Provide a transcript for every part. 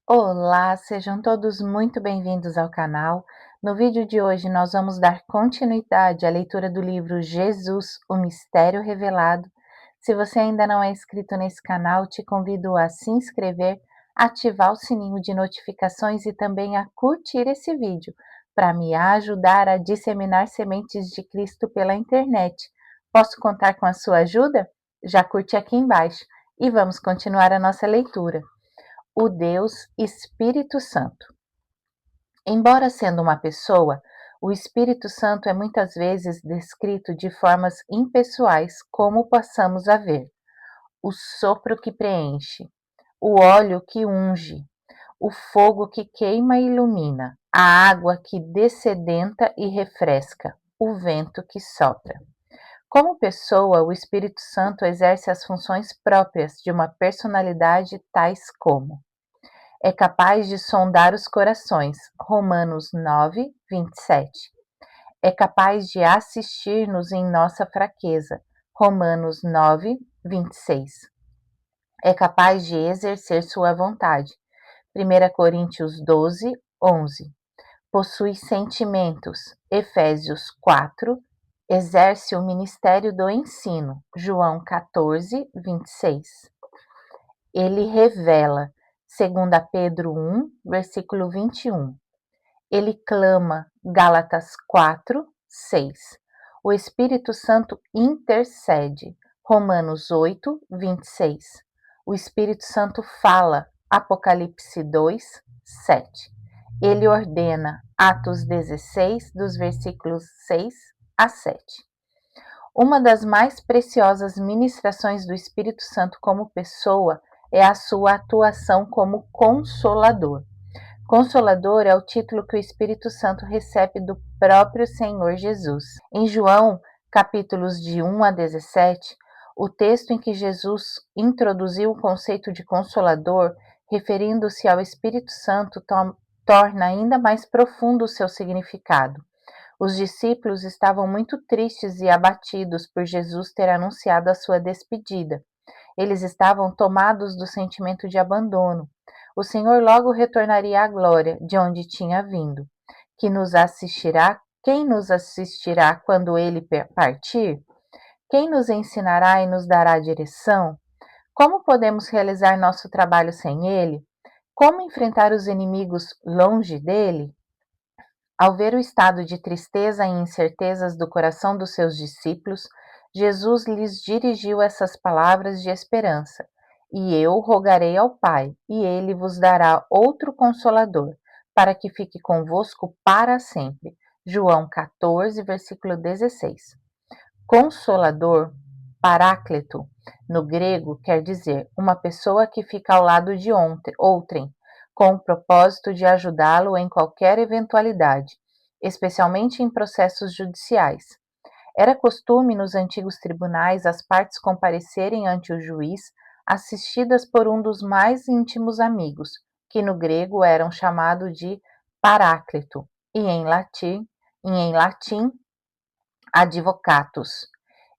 Olá, sejam todos muito bem-vindos ao canal. No vídeo de hoje nós vamos dar continuidade à leitura do livro Jesus, o Mistério Revelado. Se você ainda não é inscrito nesse canal, te convido a se inscrever, ativar o sininho de notificações e também a curtir esse vídeo, para me ajudar a disseminar sementes de Cristo pela internet. Posso contar com a sua ajuda? Já curte aqui embaixo e vamos continuar a nossa leitura. O Deus Espírito Santo. Embora sendo uma pessoa, o Espírito Santo é muitas vezes descrito de formas impessoais, como passamos a ver: o sopro que preenche, o óleo que unge, o fogo que queima e ilumina, a água que dessedenta e refresca, o vento que sopra. Como pessoa, o Espírito Santo exerce as funções próprias de uma personalidade, tais como: é capaz de sondar os corações. Romanos 9, 27. É capaz de assistir-nos em nossa fraqueza. Romanos 9, 26. É capaz de exercer sua vontade. 1 Coríntios 12, 11. Possui sentimentos. Efésios 4. Exerce o ministério do ensino. João 14, 26. Ele revela. 2 Pedro 1, versículo 21. Ele clama. Gálatas 4, 6. O Espírito Santo intercede. Romanos 8, 26. O Espírito Santo fala. Apocalipse 2, 7. Ele ordena. Atos 16, dos versículos 6 a 7. Uma das mais preciosas ministrações do Espírito Santo como pessoa é a sua atuação como Consolador. Consolador é o título que o Espírito Santo recebe do próprio Senhor Jesus. Em João, capítulos de 1 a 17, o texto em que Jesus introduziu o conceito de Consolador, referindo-se ao Espírito Santo, torna ainda mais profundo o seu significado. Os discípulos estavam muito tristes e abatidos por Jesus ter anunciado a sua despedida. Eles estavam tomados do sentimento de abandono. O Senhor logo retornaria à glória, de onde tinha vindo. Que nos assistirá? Quem nos assistirá quando ele partir? Quem nos ensinará e nos dará direção? Como podemos realizar nosso trabalho sem ele? Como enfrentar os inimigos longe dele? Ao ver o estado de tristeza e incertezas do coração dos seus discípulos, Jesus lhes dirigiu essas palavras de esperança: E eu rogarei ao Pai, e ele vos dará outro consolador, para que fique convosco para sempre. João 14, versículo 16. Consolador, paráclito, no grego, quer dizer uma pessoa que fica ao lado de outrem, com o propósito de ajudá-lo em qualquer eventualidade, especialmente em processos judiciais. Era costume nos antigos tribunais as partes comparecerem ante o juiz, assistidas por um dos mais íntimos amigos, que no grego eram chamados de paráclito, e em latim advocatus.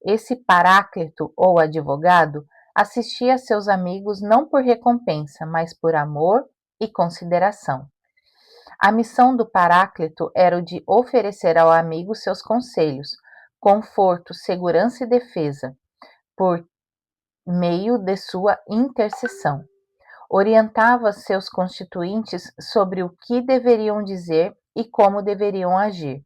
Esse paráclito ou advogado assistia a seus amigos não por recompensa, mas por amor e consideração. A missão do paráclito era o de oferecer ao amigo seus conselhos, conforto, segurança e defesa, por meio de sua intercessão. Orientava seus constituintes sobre o que deveriam dizer e como deveriam agir.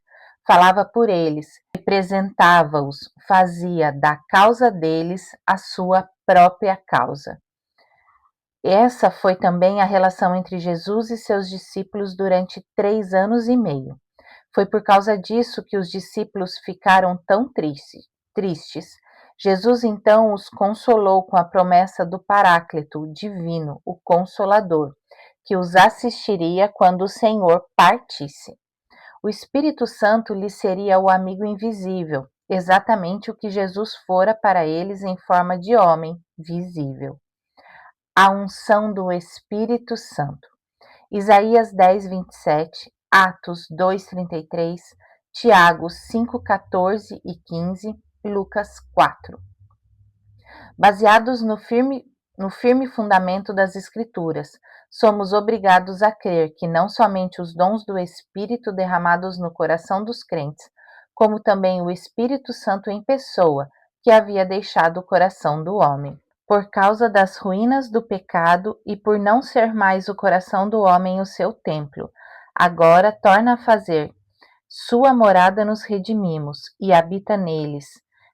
Falava por eles, representava-os, fazia da causa deles a sua própria causa. Essa foi também a relação entre Jesus e seus discípulos durante 3 anos e meio. Foi por causa disso que os discípulos ficaram tão tristes. Jesus então os consolou com a promessa do Paráclito divino, o Consolador, que os assistiria quando o Senhor partisse. O Espírito Santo lhes seria o amigo invisível, exatamente o que Jesus fora para eles em forma de homem visível. A unção do Espírito Santo. Isaías 10, 27, Atos 2, 33, Tiago 5, 14 e 15, Lucas 4. Baseados no firme no firme fundamento das Escrituras, somos obrigados a crer que não somente os dons do Espírito derramados no coração dos crentes, como também o Espírito Santo em pessoa, que havia deixado o coração do homem. Por causa das ruínas do pecado e por não ser mais o coração do homem o seu templo, agora torna a fazer sua morada nos redimimos e habita neles,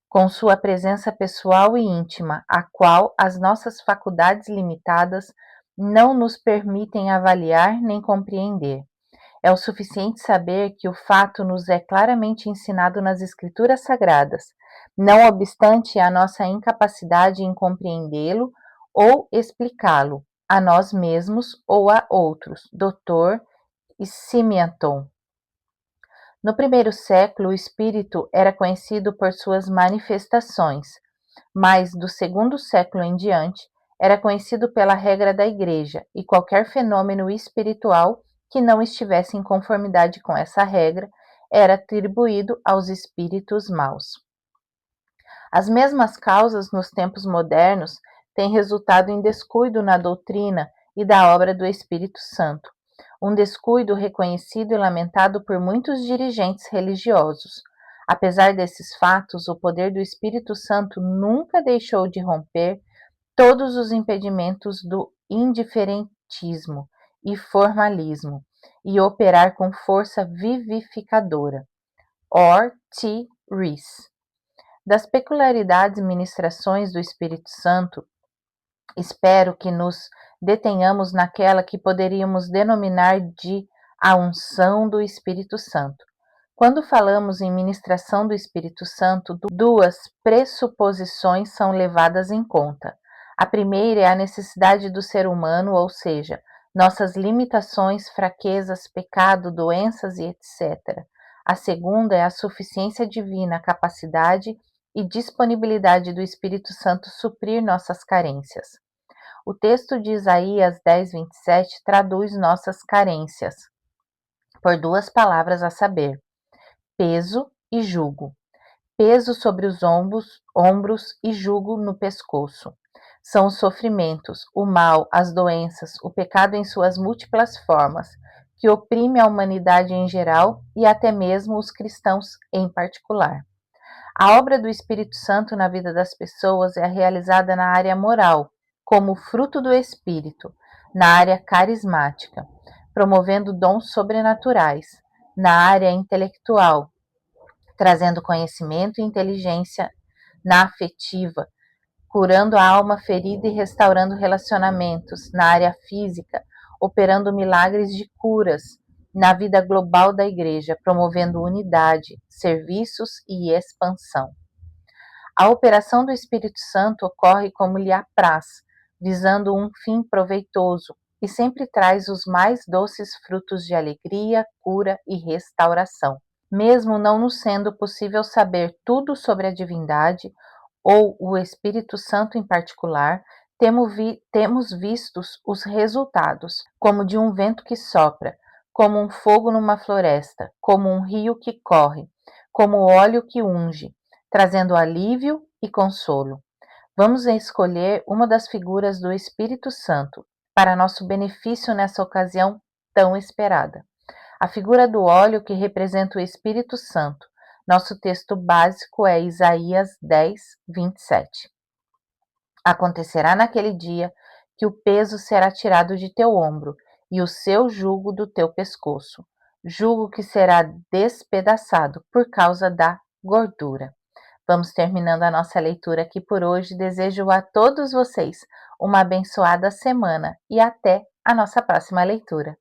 com sua presença pessoal e íntima, a qual as nossas faculdades limitadas não nos permitem avaliar nem compreender. É o suficiente saber que o fato nos é claramente ensinado nas Escrituras Sagradas, não obstante a nossa incapacidade em compreendê-lo ou explicá-lo a nós mesmos ou a outros. Dr. Simeaton. No primeiro século, o espírito era conhecido por suas manifestações, mas do segundo século em diante, era conhecido pela regra da Igreja, e qualquer fenômeno espiritual que não estivesse em conformidade com essa regra era atribuído aos espíritos maus. As mesmas causas nos tempos modernos têm resultado em descuido na doutrina e da obra do Espírito Santo, um descuido reconhecido e lamentado por muitos dirigentes religiosos. Apesar desses fatos, o poder do Espírito Santo nunca deixou de romper todos os impedimentos do indiferentismo e formalismo e operar com força vivificadora. Or T. Rees. Das peculiaridades e ministrações do Espírito Santo, espero que nos detenhamos naquela que poderíamos denominar de a unção do Espírito Santo. Quando falamos em ministração do Espírito Santo, duas pressuposições são levadas em conta. A primeira é a necessidade do ser humano, ou seja, nossas limitações, fraquezas, pecado, doenças e etc. A segunda é a suficiência divina, a capacidade e disponibilidade do Espírito Santo suprir nossas carências. O texto de Isaías 10:27 traduz nossas carências por duas palavras, a saber, peso e jugo. Peso sobre os ombros e jugo no pescoço. São os sofrimentos, o mal, as doenças, o pecado em suas múltiplas formas, que oprime a humanidade em geral e até mesmo os cristãos em particular. A obra do Espírito Santo na vida das pessoas é realizada na área moral, como fruto do Espírito, na área carismática, promovendo dons sobrenaturais, na área intelectual, trazendo conhecimento e inteligência, na afetiva, curando a alma ferida e restaurando relacionamentos, na área física, operando milagres de curas, na vida global da igreja, promovendo unidade, serviços e expansão. A operação do Espírito Santo ocorre como lhe apraz, visando um fim proveitoso, e sempre traz os mais doces frutos de alegria, cura e restauração. Mesmo não nos sendo possível saber tudo sobre a divindade, ou o Espírito Santo em particular, temos vistos os resultados, como de um vento que sopra, como um fogo numa floresta, como um rio que corre, como óleo que unge, trazendo alívio e consolo. Vamos escolher uma das figuras do Espírito Santo para nosso benefício nessa ocasião tão esperada. A figura do óleo que representa o Espírito Santo. Nosso texto básico é Isaías 10:27. Acontecerá naquele dia que o peso será tirado de teu ombro e o seu jugo do teu pescoço, jugo que será despedaçado por causa da gordura. Vamos terminando a nossa leitura aqui por hoje. Desejo a todos vocês uma abençoada semana e até a nossa próxima leitura.